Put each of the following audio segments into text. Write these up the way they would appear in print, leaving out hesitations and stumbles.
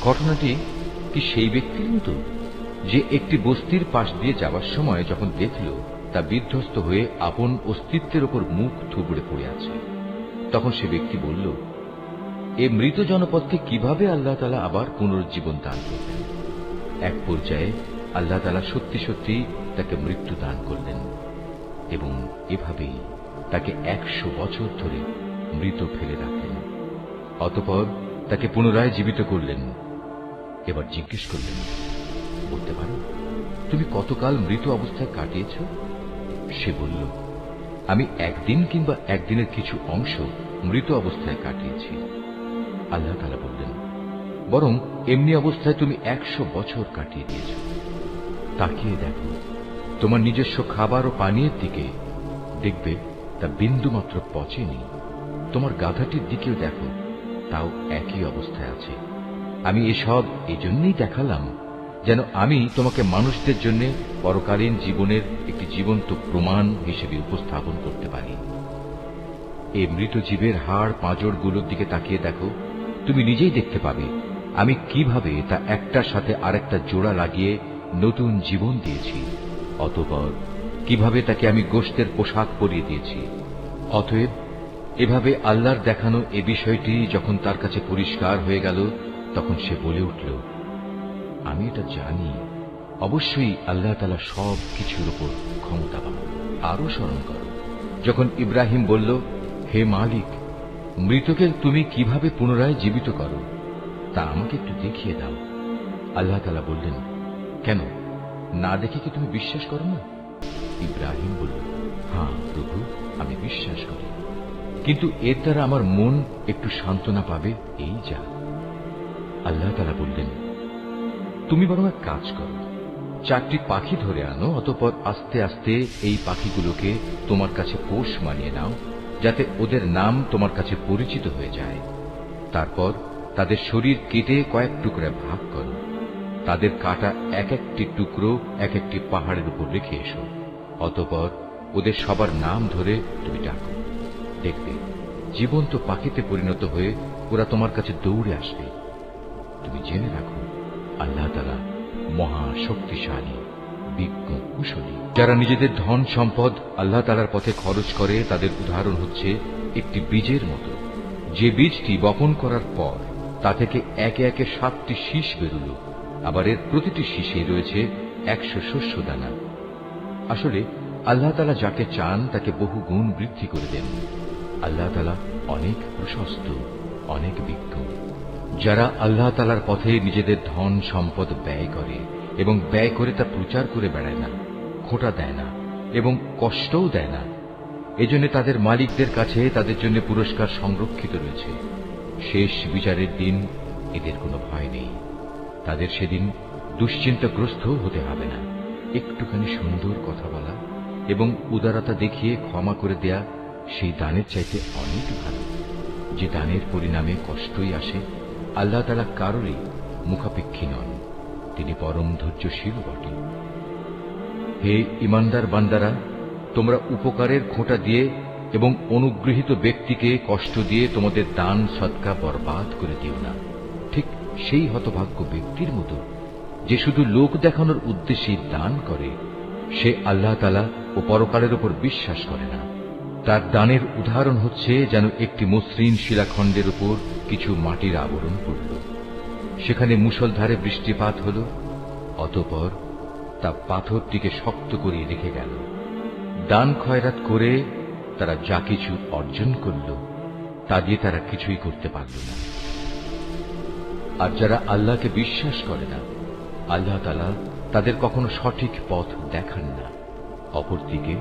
ঘটনাটি কি সেই ব্যক্তির মতো যে একটি বস্তির পাশ দিয়ে যাওয়ার সময় যখন দেখল তা বিধ্বস্ত হয়ে আপন অস্তিত্বের ওপর মুখ থুবড়ে পড়ে আছে, তখন সে ব্যক্তি বলল, এ মৃত জনপদকে কিভাবে আল্লাহ তাআলা আবার পুনরুজ্জীবন দান করবেন? এক পর্যায়ে আল্লাহ তাআলা সত্যি সত্যি তাকে মৃত্যু দান করলেন এবং এভাবেই তাকে 100 বছর ধরে মৃত ফেলে রাখলেন। অতঃপর তাকে পুনরায় জীবিত করলেন। এবার জিজ্ঞেস করলেন, বলতে পারো তুমি কতকাল মৃত অবস্থায় কাটিয়েছ? সে বলল, আমি একদিন কিংবা একদিনের কিছু অংশ মৃত অবস্থায় কাটিয়েছি। আল্লাহ তাআলা বললেন, বরং এমনি অবস্থায় তুমি 100 বছর কাটিয়ে দিয়েছ। তাকিয়ে দেখো তোমার নিজস্ব খাবার ও পানীয়ের দিকে, দেখবে তা বিন্দুমাত্র পচেনি। তোমার গাধাটির দিকেও দেখো, তাও একই অবস্থায় আছে। আমি এসব এজন্যই দেখালাম যেন আমি তোমাকে মানুষদের জন্য পরকালীন জীবনের একটি জীবন্ত প্রমাণ হিসেবে উপস্থাপন করতে পারি। এই মৃত জীবের হাড় পাঁজরগুলোর দিকে তাকিয়ে দেখো, তুমি নিজেই দেখতে পাবে আমি কিভাবে তা একটার সাথে আরেকটা জোড়া লাগিয়ে নতুন জীবন দিয়েছি। অতঃপর কিভাবে তাকে আমি গোশতের পোশাক পরিয়ে দিয়েছি। অতএব এভাবে আল্লাহর দেখানো এ বিষয়টি যখন তার কাছে পরিষ্কার হয়ে গেল, তখন সে বলে উঠল, আমি এটা জানি, অবশ্যই আল্লাহ তাআলা সব কিছুর উপর ক্ষমতাবান। আরো স্মরণ করো যখন ইব্রাহিম বলল, হে মালিক, মৃতকে তুমি কিভাবে পুনরায় জীবিত করো তা আমাকে একটু দেখিয়ে দাও। আল্লাহ তাআলা বললেন, কেন, না দেখে কি তুমি বিশ্বাস করো না? ইব্রাহিম বলল, হ্যাঁ প্রভু, আমি বিশ্বাস করি, কিন্তু এর দ্বারা আমার মন একটু সান্ত্বনা পাবে, এই যা। আল্লাহ তাআলা বললেন, তুমি বরং এক কাজ করো, 4টি পাখি ধরে আনো, অতঃপর আস্তে আস্তে এই পাখিগুলোকে তোমার কাছে পোষ মানিয়ে নাও, যাতে ওদের নাম তোমার কাছে পরিচিত হয়ে যায়। তারপর তাদের শরীর কেটে কয়েক টুকরায় ভাগ করো, তাদের কাটা এক একটি টুকরো এক একটি পাহাড়ের উপর রেখে এসো। অতঃপর ওদের সবার নাম ধরে তুমি ডাকো, দেখবে জীবন্ত পাখিতে পরিণত হয়ে ওরা তোমার কাছে দৌড়ে আসবে। তুমি জেনে রাখো, আল্লাহ তাআলা মহা শক্তিশালী, বিজ্ঞ, কুশলী। যারা নিজেদের ধন সম্পদ আল্লাহ তাআলার পথে খরচ করে, তাদের উদাহরণ হচ্ছে একটি বীজের মতো, যে বীজটি বপন করার পর তা থেকে একে একে 7টি শীষ বেরুল, আবার এর প্রতিটি শীষে রয়েছে 100 শস্য দানা। আসলে আল্লাহ তাআলা যাকে চান তাকে বহু গুণ বৃদ্ধি করে দেন। আল্লাহ তাআলা অনেক প্রশস্ত, অনেক বিজ্ঞ। যারা আল্লাহ তাআলার পথে নিজেদের ধন সম্পদ ব্যয় করে এবং ব্যয় করে তা প্রচার করে বেড়ায় না, খোঁটা দেয় না এবং কষ্টও দেয় না, এজন্য তাদের মালিকদের কাছে তাদের জন্য পুরস্কার সংরক্ষিত রয়েছে। শেষ বিচারের দিন এদের কোনো ভয় নেই, তাদের সেদিন দুশ্চিন্তাগ্রস্ত হতে হবে না। একটুখানি সুন্দর কথা বলা এবং উদারতা দেখিয়ে ক্ষমা করে দেয়া সেই দানের চাইতে অনেক ভালো, যে দানের পরিণামে কষ্টই আসে। আল্লাহ তাআলা কারোরই মুখাপেক্ষী নন, তিনি পরম ধৈর্যশীল বটে। হে ঈমানদার বান্দারা, তোমরা উপকারের খোঁটা দিয়ে এবং অনুগৃহীত ব্যক্তিকে কষ্ট দিয়ে তোমাদের দান সদকা বরবাদ করে দিও না, ঠিক সেই হতভাগ্য ব্যক্তির মতো যে শুধু লোক দেখানোর উদ্দেশ্যে দান করে, সে আল্লাহ তাআলা ও পরকালের উপর বিশ্বাস করে না। তার দানের উদাহরণ হচ্ছে যেন একটি মসৃণ শিলাখণ্ডের উপর কিছু মাটির আবরণ পড়ল, সেখানে মুষলধারে বৃষ্টিপাত হল, অতঃপর তা পাথরটিকে শক্ত করে রেখে গেল। দান খয়রাত করে তারা যা কিছু অর্জন করল, তা দিয়ে তারা কিছুই করতে পারল না। আর যারা আল্লাহকে বিশ্বাস করে না, আল্লাহ তাআলা তাদের কখনো সঠিক পথ দেখান না। অপরদিকে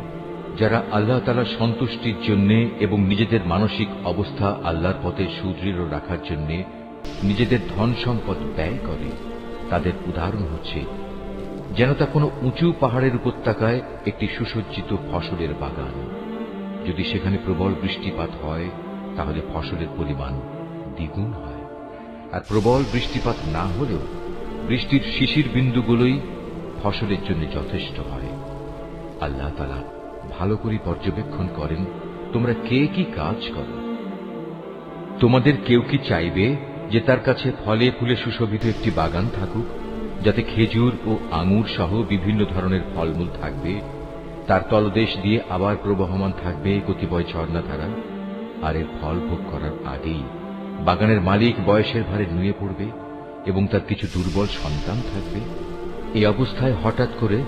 যারা আল্লাহ তাআলার সন্তুষ্টির জন্য এবং নিজেদের মানসিক অবস্থা আল্লাহর পথে সুদৃঢ় রাখার জন্য নিজেদের ধন সম্পদ ব্যয় করে, তাদের উদাহরণ হচ্ছে যেন তা কোনো উঁচু পাহাড়ের উপত্যকায় একটি সুসজ্জিত ফসলের বাগান। যদি সেখানে প্রবল বৃষ্টিপাত হয়, তাহলে ফসলের পরিমাণ দ্বিগুণ হয়, আর প্রবল বৃষ্টিপাত না হলেও বৃষ্টির শিশির বিন্দুগুলোই ফসলের জন্য যথেষ্ট হয়। আল্লাহ তাআলা ভালো করে পর্যবেক্ষণ করেন তোমরা কে কি কাজ করো। তোমাদের কেউ কি চাইবে যে তার কাছে ফলে ফুলে সুশোভিত একটি বাগান থাকুক, যাতে খেজুর ও আঙুর সহ বিভিন্ন ধরনের ফলমূল থাকবে, তার তলদেশ দিয়ে আবার প্রবহমান থাকবে কতিপয় ঝর্ণাধারা, আর এর ফল ভোগ করার আগেই বাগানের মালিক বয়সের ভারে নুয়ে পড়বে এবং তার কিছু দুর্বল সন্তান থাকবে। এই অবস্থায় হঠাৎ করে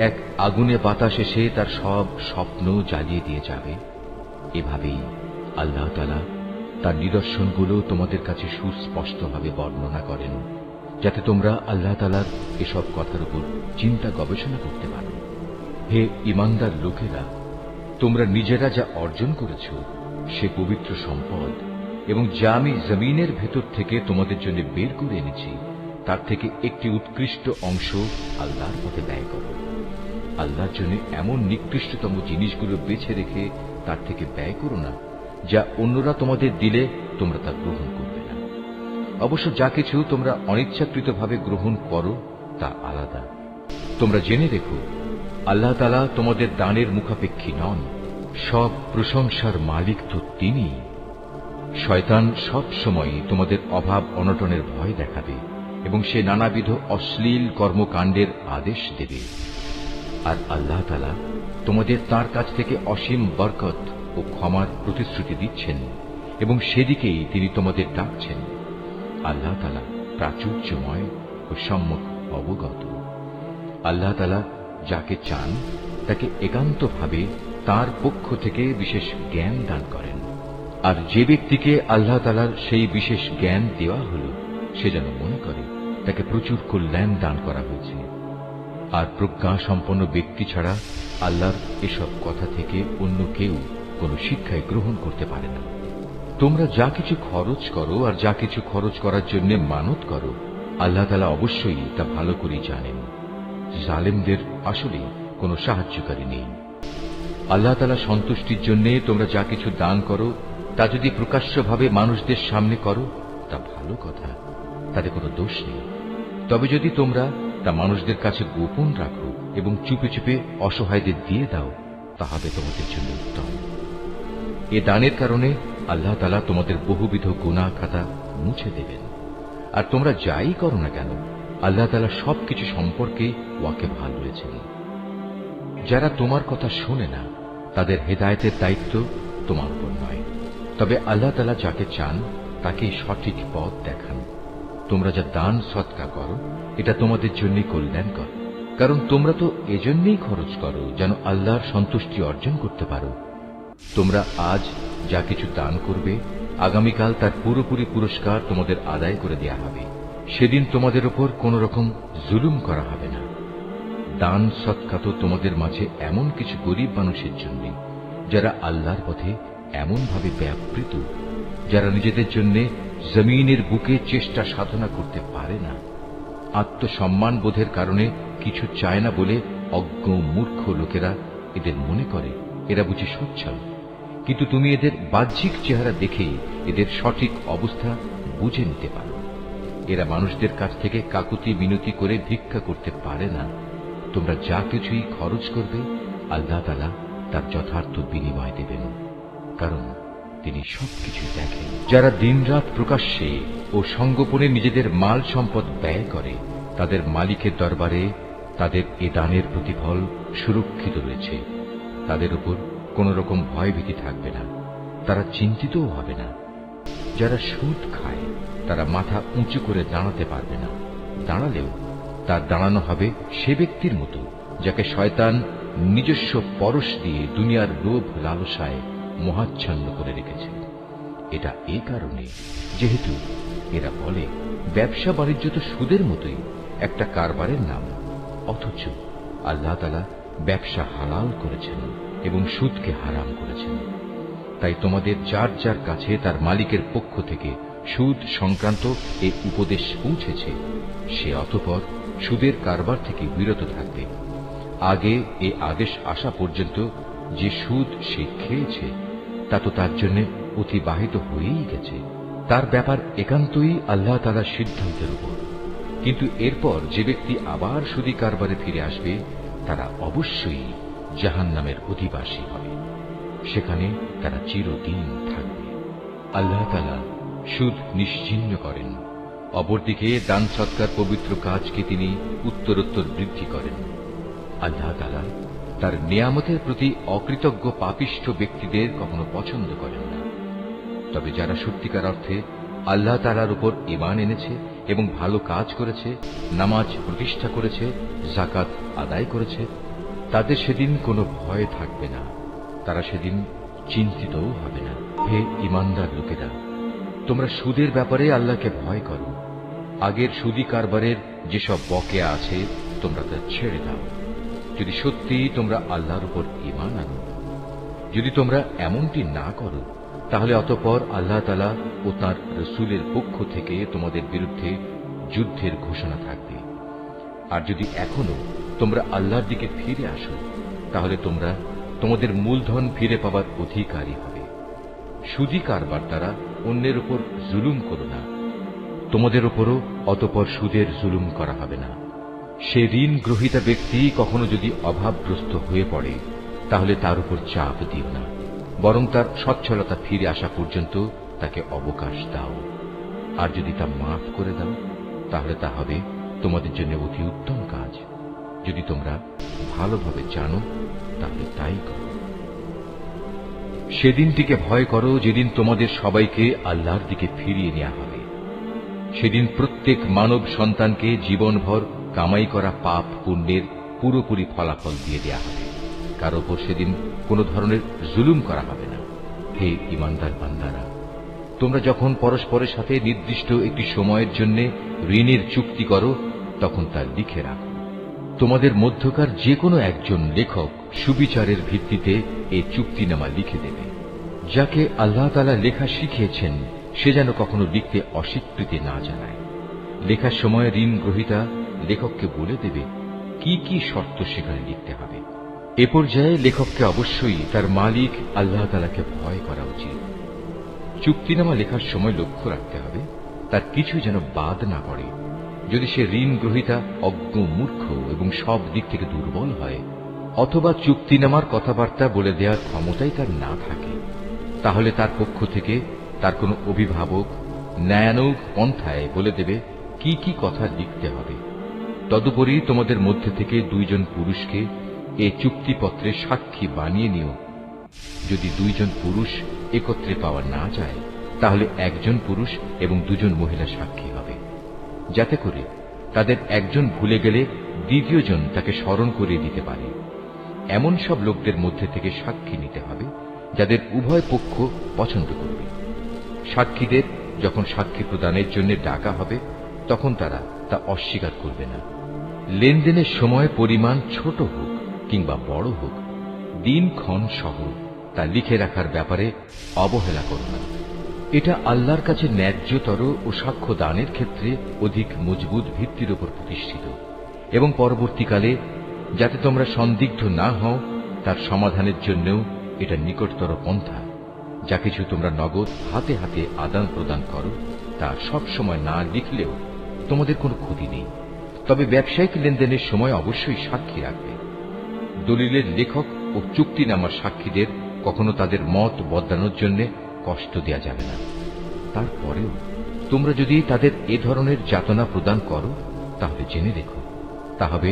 এক আগুনে বাতাস এসে তার সব স্বপ্ন জ্বালিয়ে দিয়ে যাবে। এভাবেই আল্লাহ তাআলা তার নিদর্শনগুলো তোমাদের কাছে সুস্পষ্টভাবে বর্ণনা করেন, যাতে তোমরা আল্লাহ তাআলার এসব কথার উপর চিন্তা গবেষণা করতে পারো। হে ঈমানদার লোকেরা, তোমরা নিজেরা যা অর্জন করেছ সে পবিত্র সম্পদ এবং যা আমি জমিনের ভেতর থেকে তোমাদের জন্য বের করে এনেছি, তার থেকে একটি উৎকৃষ্ট অংশ আল্লাহর পথে ব্যয় করো। আল্লাহর জন্য এমন নিকৃষ্টতম জিনিসগুলো বেছে রেখে তার থেকে ব্যয় করো না, যা অন্যরা তোমাদের দিলে তোমরা তা গ্রহণ করবে না। অবশ্য যা কিছু তোমরা অনিচ্ছাকৃতভাবে গ্রহণ করো তা আলাদা। তোমরা জেনে রেখো, আল্লাহ তাআলা তোমাদের দানের মুখাপেক্ষী নন। সব প্রশংসার মালিক তো তিনি। শয়তান সব সময় তোমাদের অভাব অনটনের ভয় দেখাবে এবং সে নানাবিধ অশ্লীল কর্মকাণ্ডের আদেশ দেবে। আর আল্লাহ তাআলা তোমাদের তার কাছ থেকে অসীম বরকত ও ক্ষমার প্রতিশ্রুতি দিচ্ছেন এবং সেদিকেই তিনি তোমাদের ডাকছেন। আল্লাহ তাআলা প্রাচুর্যময় ও সম্যক অবগত। আল্লাহ তাআলা যাকে চান তাকে একান্তভাবে তার পক্ষ থেকে বিশেষ জ্ঞান দান করেন। আর যে ব্যক্তিকে আল্লাহ তাআলার সেই বিশেষ জ্ঞান দেওয়া হল, সে যেন মনে করে তাকে প্রচুর কল্যাণ দান করা হয়েছে। আর প্রজ্ঞা সম্পন্ন ব্যক্তি ছাড়া আল্লাহর এসব কথা থেকে অন্য কেউ কোনো শিক্ষায় গ্রহণ করতে পারে না। তোমরা যা কিছু খরচ করো আর যা কিছু খরচ করার জন্য মানত করো, আল্লাহ তাআলা অবশ্যই তা ভালো করেই জানেন। জালেমদের আসলে কোনো সাহায্যকারী নেই। আল্লাহ তাআলা সন্তুষ্টির জন্য তোমরা যা কিছু দান করো, তা যদি প্রকাশ্যভাবে মানুষদের সামনে করো তা ভালো কথা, তাতে কোনো দোষ নেই। তবে যদি তোমরা তা মানুষদের কাছে গোপন রাখো এবং চুপে চুপে অসহায়দের দিয়ে দাও, তাহলে তোমাদের জন্য উত্তম। এ দানের কারণে আল্লাহ তাআলা তোমাদের বহুবিধ গুনাহ খাতা মুছে দেবেন। আর তোমরা যাই করো না কেন, আল্লাহ তাআলা সবকিছু সম্পর্কে ওয়াকিবহাল রয়েছেন। যারা তোমার কথা শোনে না, তাদের হেদায়েতের দায়িত্ব তোমার উপর নয়, তবে আল্লাহ তাআলা যাকে চান তাকে সঠিক পথ দেখান। তোমরা যা দান সদকা করো, এটা তোমাদের জন্য কল্যাণকর, কারণ তোমরা তো এজন্যই খরচ করো যেন আল্লাহর সন্তুষ্টি অর্জন করতে পারো। তোমরা আজ যা কিছু দান করবে, আগামীকাল তার পুরোপুরি পুরস্কার তোমাদের আদায় করে দেয়া হবে। সেদিন তোমাদের উপর কোন রকম জুলুম করা হবে না। দান সদকা তো তোমাদের মাঝে এমন কিছু গরিব মানুষের জন্য, যারা আল্লাহর পথে এমনভাবে ব্যাপৃত, যারা নিজেদের জন্য জমিনের বুকে চেষ্টা সাধনা করতে পারে না। আত্মসম্মান বোধের কারণে কিছু চায় না বলে অজ্ঞ মূর্খ লোকেরা এদের মনে করে এরা বুঝি সচ্ছল, কিন্তু তুমি এদের বাহ্যিক চেহারা দেখেই এদের সঠিক অবস্থা বুঝে নিতে পারো। এরা মানুষদের কাছ থেকে কাকুতি মিনতি করে ভিক্ষা করতে পারে না। তোমরা যা কিছুই খরচ করবে, আল্লাহ তাআলা তার যথার্থ বিনিময় দেবেন, কারণ তিনি সবকিছু দেখেন। যারা দিনরাত প্রকাশ্যে ও সঙ্গোপনে নিজেদের মাল সম্পদ ব্যয় করে, তাদের মালিকের দরবারে তাদের এ দানের প্রতিফল সুরক্ষিত রয়েছে। তাদের উপর কোন রকম ভয়ভীতি থাকবে না, তারা চিন্তিতও হবে না। যারা সুদ খায়, তারা মাথা উঁচু করে দাঁড়াতে পারবে না। দাঁড়ালেও তার দাঁড়ানো হবে সে ব্যক্তির মতো, যাকে শয়তান নিজস্ব পরশ দিয়ে দুনিয়ার লোভ লালসায় মোহাচ্ছন্ন করে রেখেছে। এটা এই কারণে, যেহেতু এরা বলে ব্যবসা বাণিজ্য তো সুদের মতোই একটা কারবারের নাম, অথচ আল্লাহ তাআলা ব্যবসা হালাল করেছেন এবং সুদকে হারাম করেছেন। তাই তোমাদের যার যার কাছে তার মালিকের পক্ষ থেকে সুদ সংক্রান্ত এই উপদেশ পৌঁছেছে, সে অতঃপর সুদের কারবার থেকে বিরত থাকবে। আগে এ আদেশ আসা পর্যন্ত যে সুদ সে খেয়েছে তা তো তার জন্য অতিবাহিত হয়েই গেছে। তার ব্যাপার একান্তই আল্লাহ তাআলার সিদ্ধান্তের উপর। কিন্তু এরপর যে ব্যক্তি আবার সুদী কারবারে ফিরে আসবে, তারা অবশ্যই জাহান্নামের অধিবাসী হবে, সেখানে তারা চিরদিন থাকবে। আল্লাহ তাআলা সুদ নিশ্চিহ্ন করেন, অপরদিকে দান সৎকার পবিত্র কাজকে তিনি উত্তরোত্তর বৃদ্ধি করেন। আল্লাহ তাআলা তার নিয়ামতের প্রতি অকৃতজ্ঞ পাপিষ্ঠ ব্যক্তিদের কখনো পছন্দ করেন না। তবে যারা সত্যিকার অর্থে আল্লাহ তাআলার উপর ঈমান এনেছে এবং ভালো কাজ করেছে, নামাজ প্রতিষ্ঠা করেছে, যাকাত আদায় করেছে, তাদের সেদিন কোনো ভয় থাকবে না, তারা সেদিন চিন্তিতও হবে না। হে ঈমানদার লোকেরা, তোমরা সুদের ব্যাপারে আল্লাহকে ভয় করো। আগের সুদী কারবারের যেসব বকেয়া আছে তোমরা তা ছেড়ে দাও, যদি সত্যি তোমরা আল্লাহর উপর ঈমান আনো। যদি তোমরা এমনটি না করো, তাহলে অতঃপর আল্লাহ তাআলা ও তাঁর রাসূলের পক্ষ থেকে তোমাদের বিরুদ্ধে যুদ্ধের ঘোষণা থাকবে। আর যদি এখনো তোমরা আল্লাহর দিকে ফিরে আসো, তাহলে তোমরা তোমাদের মূলধন ফিরে পাবার অধিকারী হবে। সুদী কারবার দ্বারা অন্যের উপর জুলুম করো না, তোমাদের উপরও অতঃপর সুদের জুলুম করা হবে না। সে ঋণ গ্রহীতা ব্যক্তি কখনো যদি অভাবগ্রস্ত হয়ে পড়ে, তাহলে তার উপর চাপ দিও না, বরং তার সচ্ছলতা ফিরে আসা পর্যন্ত তাকে অবকাশ দাও। আর যদি তা মাফ করে দাও, তাহলে তা হবে তোমাদের জন্য অতি উত্তম কাজ। যদি তোমরা ভালোভাবে জানো, তাহলে তাই করো। সেদিনটিকে ভয় করো যেদিন তোমাদের সবাইকে আল্লাহর দিকে ফিরিয়ে নেওয়া হবে। সেদিন প্রত্যেক মানব সন্তানকে জীবনভর কামাই করা পাপ পুণ্যের পুরোপুরি ফলাফল দিয়ে দেয়া হবে। কারো উপর সেদিন কোন ধরনের জুলুম করা হবে না। হে ঈমানদার বান্দারা, তোমরা যখন পরস্পরের সাথে নির্দিষ্ট একটি সময়ের জন্য ঋণের চুক্তি করো, তখন তা লিখে রাখো। তোমাদের মধ্যকার যে কোনো একজন লেখক সুবিচারের ভিত্তিতে এই চুক্তিনামা লিখে দেবে। যাকে আল্লাহ তাআলা লেখা শিখিয়েছেন, সে যেন কখনো লিখতে অস্বীকৃতি না জানায়। লেখার সময় ঋণ গ্রহীতা লেখককে বলে দেবে কি কি শর্ত সেখানে লিখতে হবে। এ পর্যায়ে লেখককে অবশ্যই তার মালিক আল্লাহ তাআলাকে ভয় করা উচিত। চুক্তিনামা লেখার সময় লক্ষ্য রাখতে হবে তার কিছু যেন বাদ না পড়ে। যদি সে ঋণ গ্রহীতা অজ্ঞ, মূর্খ এবং সব দিক থেকে দুর্বল হয়, অথবা চুক্তিনামার কথাবার্তা বলে দেওয়ার ক্ষমতাই তার না থাকে, তাহলে তার পক্ষ থেকে তার কোনো অভিভাবক ন্যায়ানুগ পন্থায় বলে দেবে কি কি কথা লিখতে হবে। তদুপরি তোমাদের মধ্যে থেকে দুইজন পুরুষকে এই চুক্তিপত্রে সাক্ষী বানিয়ে নিও। যদি দুইজন পুরুষ একত্রে পাওয়া না যায়, তাহলে একজন পুরুষ এবং দুজন মহিলা সাক্ষী হবে, যাতে করে তাদের একজন ভুলে গেলে দ্বিতীয়জন তাকে স্মরণ করিয়ে দিতে পারে। এমন সব লোকদের মধ্যে থেকে সাক্ষী নিতে হবে যাদের উভয় পক্ষ পছন্দ করবে। সাক্ষীদের যখন সাক্ষী প্রদানের জন্য ডাকা হবে, তখন তারা তা অস্বীকার করবে না। লেনদেনের সময় পরিমাণ ছোট হোক কিংবা বড় হোক, দিনক্ষণ সহ তা লিখে রাখার ব্যাপারে অবহেলা করো না। এটা আল্লাহর কাছে ন্যায্যতর ও সাক্ষ্য দানের ক্ষেত্রে অধিক মজবুত ভিত্তির উপর প্রতিষ্ঠিত, এবং পরবর্তীকালে যাতে তোমরা সন্দিগ্ধ না হও, তার সমাধানের জন্যও এটা নিকটতর পন্থা। যা কিছু তোমরা নগদ হাতে হাতে আদান প্রদান করো, তা সব সময় না লিখলেও তোমাদের কোনো ক্ষতি নেই। তবে ব্যবসায়িক লেনদেনের সময় অবশ্যই সাক্ষী রাখবে। দলিলের লেখক ও চুক্তিনামার সাক্ষীদের কখনো তাদের মত বদলানোর জন্য কষ্ট দেয়া যাবে না। তারপরেও তোমরা যদি তাদের এ ধরনের যাতনা প্রদান করো, তাহলে জেনে রেখো তা হবে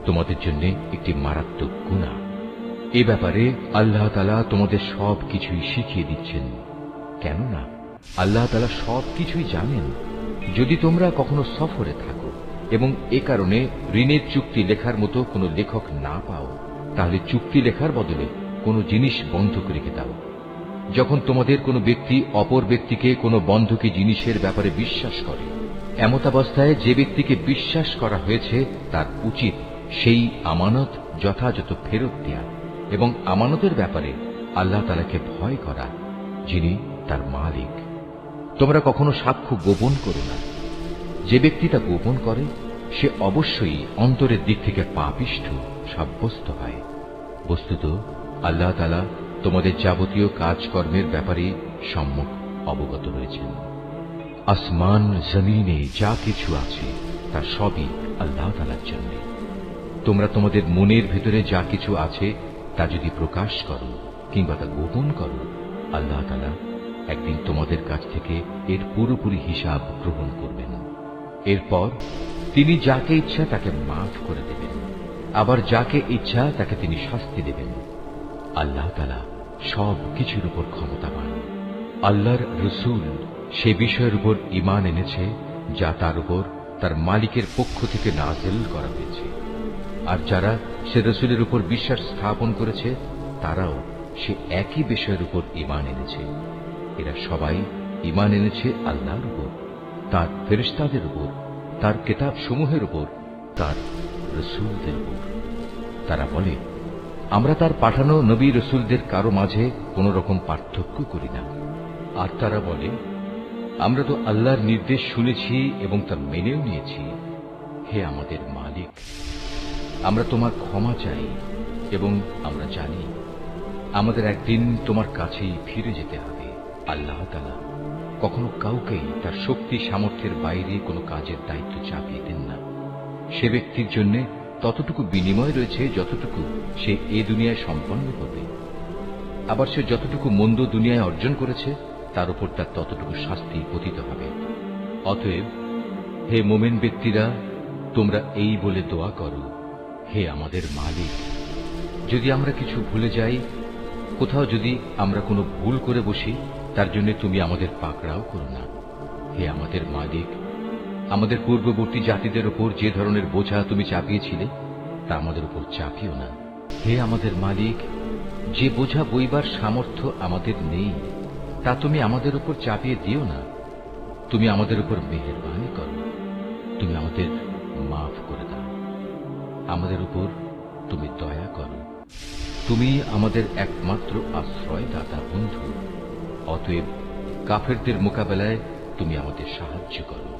তোমাদের জন্য একটি মারাত্মক গুনাহ। এ ব্যাপারে আল্লাহ তাআলা তোমাদের সব কিছুই শিখিয়ে দিচ্ছেন, কেননা আল্লাহ তাআলা সব কিছুই জানেন। যদি তোমরা কখনো সফরে থাকো এবং এ কারণে ঋণের চুক্তি লেখার মতো কোনো লেখক না পাও, তাহলে চুক্তি লেখার বদলে কোনো জিনিস বন্ধক রেখে দাও। যখন তোমাদের কোনো ব্যক্তি অপর ব্যক্তিকে কোনো বন্ধকি জিনিসের ব্যাপারে বিশ্বাস করে, এমতাবস্থায় যে ব্যক্তিকে বিশ্বাস করা হয়েছে তার উচিত সেই আমানত যথাযথ ফেরত দেয়া এবং আমানতের ব্যাপারে আল্লাহ তাআলাকে ভয় করা, যিনি তার মালিক। তোমরা কখনো সাক্ষ্য গোপন করো না। যে ব্যক্তি তা গোপন করে, সে অবশ্যই অন্তরের দিক থেকে পাপিষ্ঠ সাব্যস্ত হয়। বস্তুত আল্লাহ তাআলা তোমাদের যাবতীয় কাজকর্মের ব্যাপারে সম্যক অবগত রয়েছেন। আসমান জমিনে যা কিছু আছে তা সবই আল্লাহ তাআলার জন্য। তোমরা তোমাদের মনের ভেতরে যা কিছু আছে তা যদি প্রকাশ করো কিংবা তা গোপন করো, আল্লাহ তাআলা একদিন তোমাদের কাছ থেকে এর পুরোপুরি হিসাব গ্রহণ করবেন। এরপর তিনি যাকে ইচ্ছা তাকে মাফ করে দেবেন, আবার যাকে ইচ্ছা তাকে তিনি শাস্তি দেবেন। আল্লাহ তাআলা সব কিছুর উপর ক্ষমতাবান। আল্লাহর রসূল সে বিষয়ের উপর ঈমান এনেছে যা তার উপর তার মালিকের পক্ষ থেকে নাযিল করা হয়েছে, আর যারা সে রসূলের উপর বিশ্বাস স্থাপন করেছে তারাও সে একই বিষয়ের উপর ঈমান এনেছে। এরা সবাই ঈমান এনেছে আল্লাহর উপর, তার ফেরেশতাদের উপর, তার কিতাব সমূহের উপর, তার রসূলদের উপর। তারা বলে, আমরা তার পাঠানো নবী রসূলদের কারো মাঝে কোন রকম পার্থক্য করি না। আর তারা বলে, আমরা তো আল্লাহর নির্দেশ শুনেছি এবং তা মেনেও নিয়েছি। হে আমাদের মালিক, আমরা তোমার ক্ষমা চাই এবং আমরা জানি আমাদের একদিন তোমার কাছেই ফিরে যেতে হবে। আল্লাহ তাআলা কখনো কাউকেই তার শক্তি সামর্থ্যের বাইরে কোনো কাজের দায়িত্ব চাপিয়ে দেন না। সে ব্যক্তির জন্য ততটুকু বিনিময় রয়েছে যতটুকু সে এ দুনিয়ায় সম্পন্ন করবে, আবার সে যতটুকু মন্দ দুনিয়ায় অর্জন করেছে তার উপর তার ততটুকু শাস্তি পতিত হবে। অতএব হে মোমেন ব্যক্তিরা, তোমরা এই বলে দোয়া করো, হে আমাদের মালিক, যদি আমরা কিছু ভুলে যাই, কোথাও যদি আমরা কোনো ভুল করে বসি, তার জন্য তুমি আমাদের পাকড়াও করো না। হে আমাদের মালিক, আমাদের পূর্ববর্তী জাতিদের উপর যে ধরনের বোঝা তুমি চাপিয়েছিলে তা আমাদের উপর চাপিও না। হে আমাদের মালিক, যে বোঝা বইবার সামর্থ্য আমাদের নেই তা তুমি আমাদের উপর চাপিয়ে দিও না। তুমি আমাদের উপর মেহেরবানি করো, তুমি আমাদের মাফ করে দাও, আমাদের উপর তুমি দয়া করো। তুমি আমাদের একমাত্র আশ্রয়দাতা বন্ধু। অতএব কাফেরদের মোকাবেলায় তুমি আমাদের সাহায্য করো।